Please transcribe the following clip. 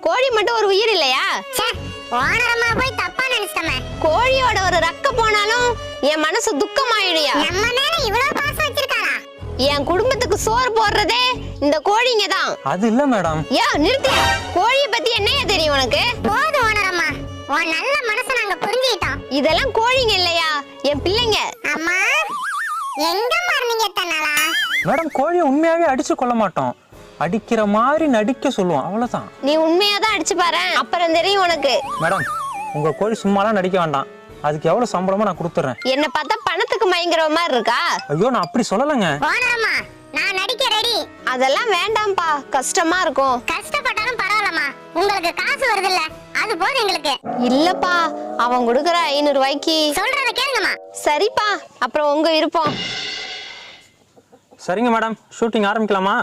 கோழி மட்டும் ஒரு உயிர் இல்லையா? ஓனரம்மா போய் தப்பா நினைச்சிட்டமே. கோழியோட ஒரு ரக்க போனாலும் என் மனசு துக்கமாயிடுயா. நம்ம மேல இவ்வளவு பாசம் வச்சிருக்காரா? என் குடும்பத்துக்கு சோறு போடுறதே இந்த கோழிங்க தான். அது இல்ல மேடம். நிறுத்தியா? கோழிய பத்தி என்னையா தெரியும் உனக்கு? போதும் ஓனரம்மா, உன் நல்ல மனசை நாங்க புரிஞ்சுக்கிட்டோம். இதெல்லாம் கோழிங்க இல்லையா, என் பிள்ளைங்க. அம்மா எங்க மார்னிங்க தன்னாலா? மேடம் கோழியை உண்மையாவே அடிச்சு கொள்ள மாட்டோம், அடிக்கிற மாதிரி நடிக்க சொல்லுவோம், அவ்வளவுதான். நீ உண்மையாதான் அடிச்சு பாரு, அப்புறம் தெரியும் உனக்கு. மேடம் உங்க கோழி சும்மாலாம் நடிக்க வேண்டாம், அதுக்கு எவ்வளவு சம்பளமோ நான் கொடுத்துறேன். என்ன பார்த்தா பணத்துக்கு மயங்குற மாதிரி இருக்கா? ஐயோ நான் அப்படி சொல்லலங்க. ஓனரம்மா நான் நடிக்க ரெடி. அதெல்லாம் வேண்டாம்பா, கஷ்டமா இருக்கும். கஷ்டப்பட்டாலும் பரவாயில்லம்மா, உங்களுக்கு காசு வருது இல்ல, அது போதும் எங்களுக்கு. இல்லப்பா, அவன் கொடுக்கற 500 ரூபாய்க்கு. சொல்றத கேளுங்கம்மா. சரிப்பா, அப்புறம் உங்க விருப்பம். சரிங்க மேடம், ஷூட்டிங் ஆரம்பிக்கலாமா?